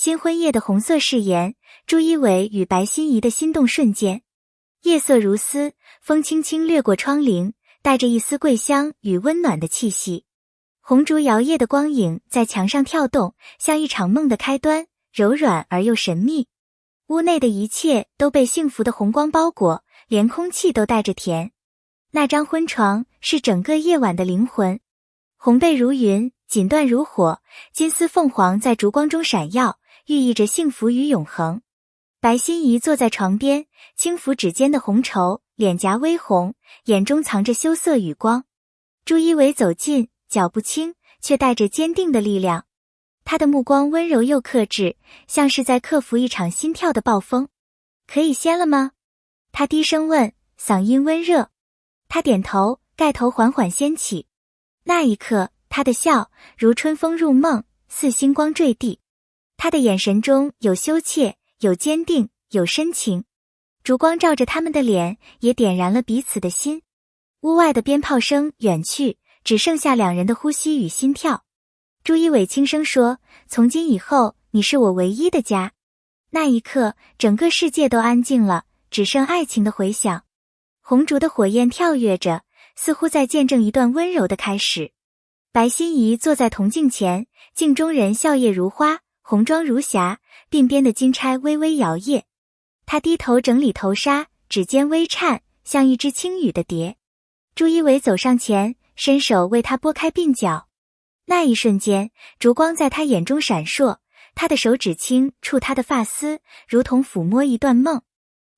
新婚夜的红色誓言，朱一伟与白心怡的心动瞬间。夜色如丝，风轻轻掠过窗棂，带着一丝桂香与温暖的气息。红烛摇曳的光影在墙上跳动，像一场梦的开端，柔软而又神秘。屋内的一切都被幸福的红光包裹，连空气都带着甜。那张婚床是整个夜晚的灵魂，红被如云，锦缎如火，金丝凤凰在烛光中闪耀，寓意着幸福与永恒。白心怡坐在床边，轻抚指尖的红绸，脸颊微红，眼中藏着羞涩与光。朱一伟走近，脚步轻，却带着坚定的力量。他的目光温柔又克制，像是在克服一场心跳的暴风。可以掀了吗？他低声问，嗓音温热。他点头，盖头缓缓掀起。那一刻，他的笑如春风入梦，似星光坠地。他的眼神中有羞怯，有坚定，有深情。烛光照着他们的脸，也点燃了彼此的心。屋外的鞭炮声远去，只剩下两人的呼吸与心跳。朱一伟轻声说，从今以后，你是我唯一的家。那一刻，整个世界都安静了，只剩爱情的回响。红烛的火焰跳跃着，似乎在见证一段温柔的开始。白心怡坐在铜镜前，镜中人笑靥如花，红妆如霞，鬓边的金钗微微摇曳。她低头整理头纱，指尖微颤，像一只轻羽的蝶。朱一伟走上前，伸手为她拨开鬓角。那一瞬间，烛光在他眼中闪烁，他的手指轻触她的发丝，如同抚摸一段梦。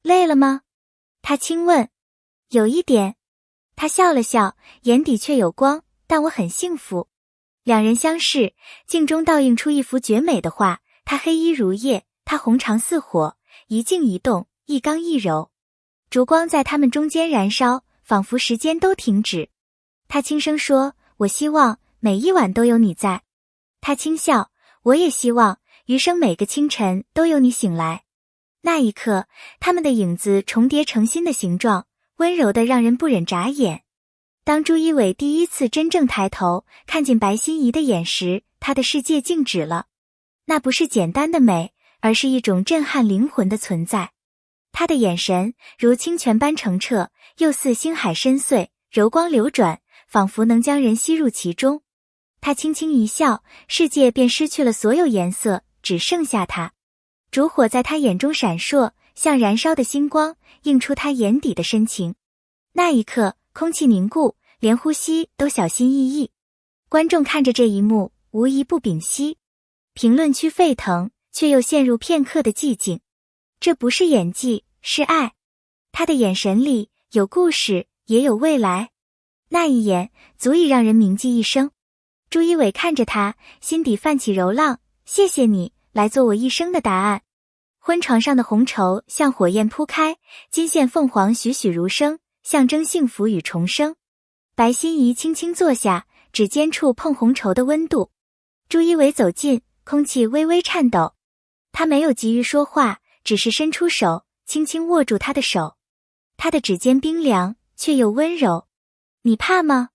累了吗？他轻问。有一点。他笑了笑，眼底却有光，但我很幸福。两人相视，镜中倒映出一幅绝美的画，他黑衣如夜，他红长似火，一静一动，一刚一柔。烛光在他们中间燃烧，仿佛时间都停止。他轻声说，我希望每一晚都有你在。他轻笑，我也希望余生每个清晨都有你醒来。那一刻，他们的影子重叠成心的形状，温柔的让人不忍眨眼。当朱一伟第一次真正抬头看见白心怡的眼时，他的世界静止了。那不是简单的美，而是一种震撼灵魂的存在。他的眼神如清泉般澄澈，又似星海深邃，柔光流转，仿佛能将人吸入其中。他轻轻一笑，世界便失去了所有颜色，只剩下他。烛火在他眼中闪烁，像燃烧的星光，映出他眼底的深情。那一刻，空气凝固，连呼吸都小心翼翼。观众看着这一幕，无一不屏息。评论区沸腾，却又陷入片刻的寂静。这不是演技，是爱。他的眼神里有故事，也有未来。那一眼足以让人铭记一生。朱一伟看着他，心底泛起柔浪，谢谢你，来做我一生的答案。婚床上的红绸像火焰铺开，金线凤凰栩栩如生，象征幸福与重生。白心怡轻轻坐下，指尖触碰红绸的温度。朱一伟走近，空气微微颤抖。他没有急于说话，只是伸出手，轻轻握住他的手。他的指尖冰凉，却又温柔。你怕吗？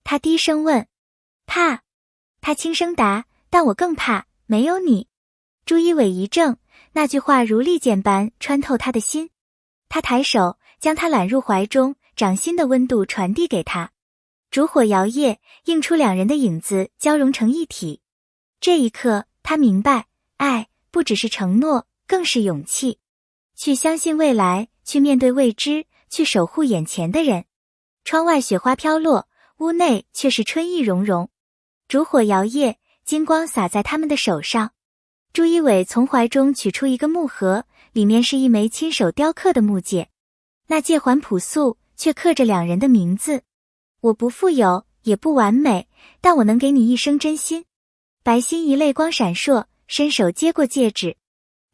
他低声问。怕。他轻声答，但我更怕，没有你。朱一伟一怔，那句话如利剑般穿透他的心。他抬手，将他揽入怀中，掌心的温度传递给他。烛火摇曳，映出两人的影子交融成一体。这一刻，他明白，爱不只是承诺，更是勇气。去相信未来，去面对未知，去守护眼前的人。窗外雪花飘落，屋内却是春意融融。烛火摇曳，金光洒在他们的手上。朱一伟从怀中取出一个木盒，里面是一枚亲手雕刻的木戒。那戒环朴素，却刻着两人的名字。我不富有，也不完美，但我能给你一生真心。白心怡泪光闪烁，伸手接过戒指。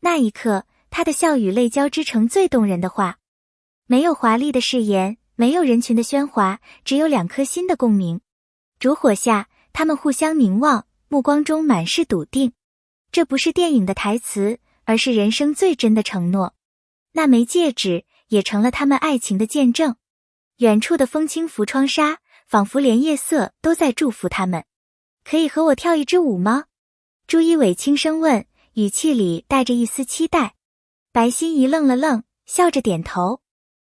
那一刻，她的笑与泪交织成最动人的话。没有华丽的誓言，没有人群的喧哗，只有两颗心的共鸣。烛火下，他们互相凝望，目光中满是笃定。这不是电影的台词，而是人生最真的承诺。那枚戒指也成了他们爱情的见证。远处的风轻拂窗纱，仿佛连夜色都在祝福他们。可以和我跳一支舞吗？朱一伟轻声问，语气里带着一丝期待。白心怡愣了愣，笑着点头。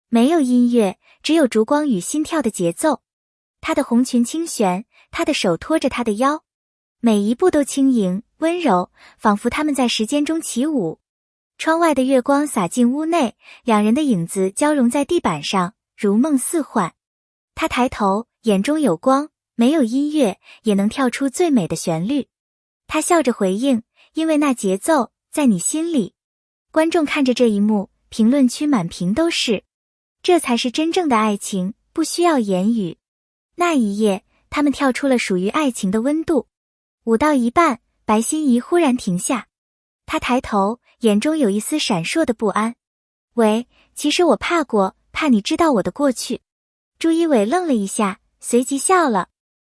没有音乐，只有烛光与心跳的节奏。她的红裙轻旋，她的手托着她的腰，每一步都轻盈温柔，仿佛他们在时间中起舞。窗外的月光洒进屋内，两人的影子交融在地板上，如梦似幻。他抬头，眼中有光，没有音乐也能跳出最美的旋律。他笑着回应，因为那节奏在你心里。观众看着这一幕，评论区满屏都是。这才是真正的爱情，不需要言语。那一夜，他们跳出了属于爱情的温度。舞到一半，白心怡忽然停下。她抬头，眼中有一丝闪烁的不安。喂，其实我怕过，怕你知道我的过去。朱一伟愣了一下，随即笑了。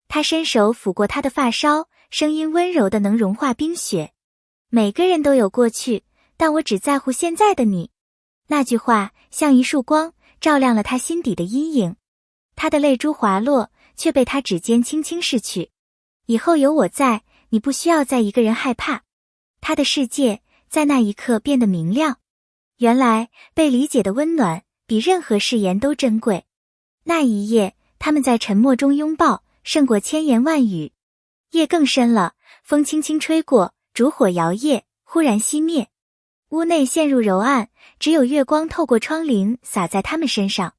他伸手抚过她的发梢，声音温柔的能融化冰雪。每个人都有过去，但我只在乎现在的你。那句话像一束光，照亮了他心底的阴影。他的泪珠滑落，却被他指尖轻轻拭去。以后有我在，你不需要再一个人害怕。他的世界在那一刻变得明亮。原来被理解的温暖比任何誓言都珍贵。那一夜，他们在沉默中拥抱，胜过千言万语。夜更深了，风轻轻吹过，烛火摇曳，忽然熄灭。屋内陷入柔暗，只有月光透过窗棂洒在他们身上。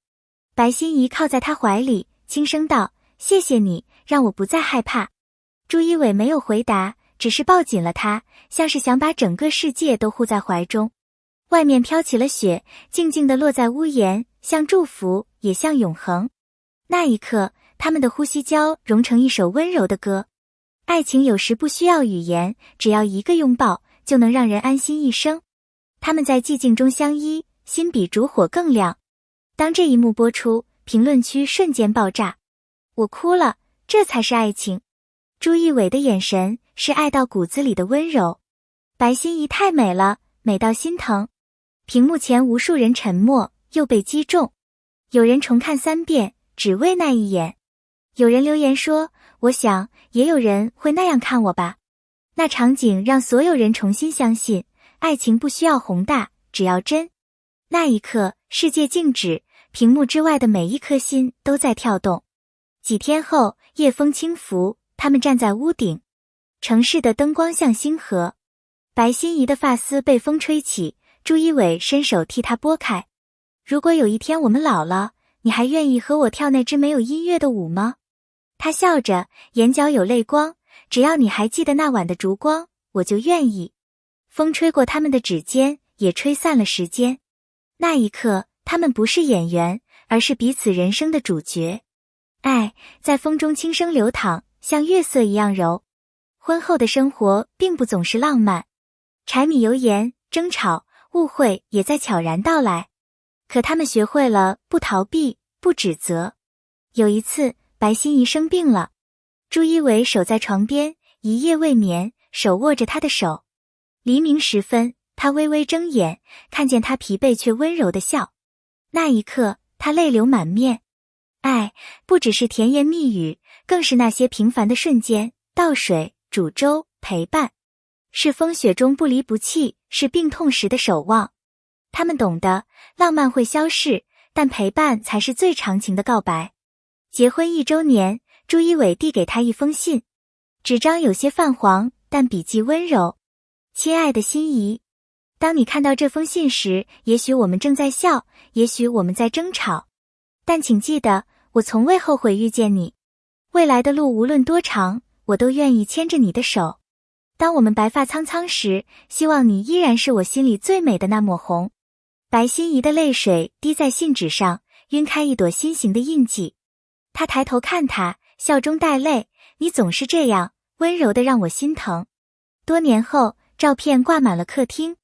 白心怡靠在他怀里，轻声道：谢谢你，让我不再害怕。朱一伟没有回答，只是抱紧了他，像是想把整个世界都护在怀中。外面飘起了雪，静静地落在屋檐，像祝福，也像永恒。那一刻，他们的呼吸交融成一首温柔的歌。爱情有时不需要语言，只要一个拥抱，就能让人安心一生。他们在寂静中相依，心比烛火更亮。当这一幕播出，评论区瞬间爆炸。我哭了，这才是爱情。朱一伟的眼神是爱到骨子里的温柔。白心怡太美了，美到心疼。屏幕前无数人沉默，又被击中。有人重看3遍，只为那一眼。有人留言说，我想也有人会那样看我吧。那场景让所有人重新相信，爱情不需要宏大，只要真。那一刻，世界静止，屏幕之外的每一颗心都在跳动。几天后，夜风轻拂，他们站在屋顶，城市的灯光像星河。白心怡的发丝被风吹起，朱一伟伸手替她拨开。如果有一天我们老了，你还愿意和我跳那支没有音乐的舞吗？他笑着，眼角有泪光，只要你还记得那晚的烛光，我就愿意。风吹过他们的指尖，也吹散了时间。那一刻，他们不是演员，而是彼此人生的主角。爱在风中轻声流淌，像月色一样柔。婚后的生活并不总是浪漫，柴米油盐、争吵、误会也在悄然到来。可他们学会了不逃避，不指责。有一次，白心怡生病了，朱一伟守在床边，一夜未眠，手握着她的手。黎明时分，他微微睁眼，看见她疲惫却温柔的笑。那一刻，他泪流满面。爱不只是甜言蜜语，更是那些平凡的瞬间，倒水、煮粥、陪伴。是风雪中不离不弃，是病痛时的守望。他们懂得，浪漫会消逝，但陪伴才是最长情的告白。结婚1周年，朱一伟递给他一封信，纸张有些泛黄，但笔迹温柔。亲爱的心怡，当你看到这封信时，也许我们正在笑，也许我们在争吵，但请记得，我从未后悔遇见你。未来的路无论多长，我都愿意牵着你的手。当我们白发苍苍时，希望你依然是我心里最美的那抹红。白心怡的泪水滴在信纸上，晕开一朵心形的印记。他抬头看他，笑中带泪，你总是这样温柔的让我心疼。多年后，照片挂满了客厅，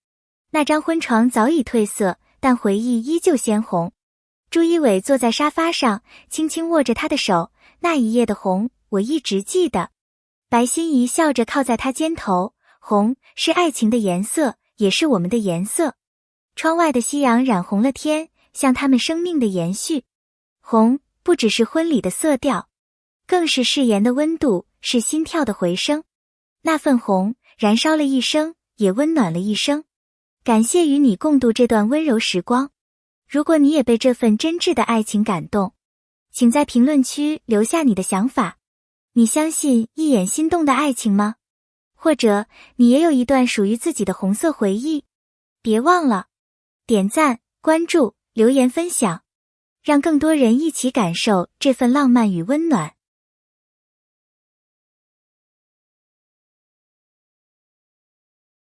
那张婚床早已褪色，但回忆依旧鲜红。朱一伟坐在沙发上，轻轻握着他的手，那一夜的红，我一直记得。白心怡笑着靠在他肩头，红是爱情的颜色，也是我们的颜色。窗外的夕阳染红了天，像他们生命的延续。红不只是婚礼的色调，更是誓言的温度，是心跳的回声。那份红燃烧了一生，也温暖了一生。感谢与你共度这段温柔时光。如果你也被这份真挚的爱情感动，请在评论区留下你的想法。你相信一眼心动的爱情吗？或者你也有一段属于自己的红色回忆？别忘了点赞、关注、留言分享，让更多人一起感受这份浪漫与温暖。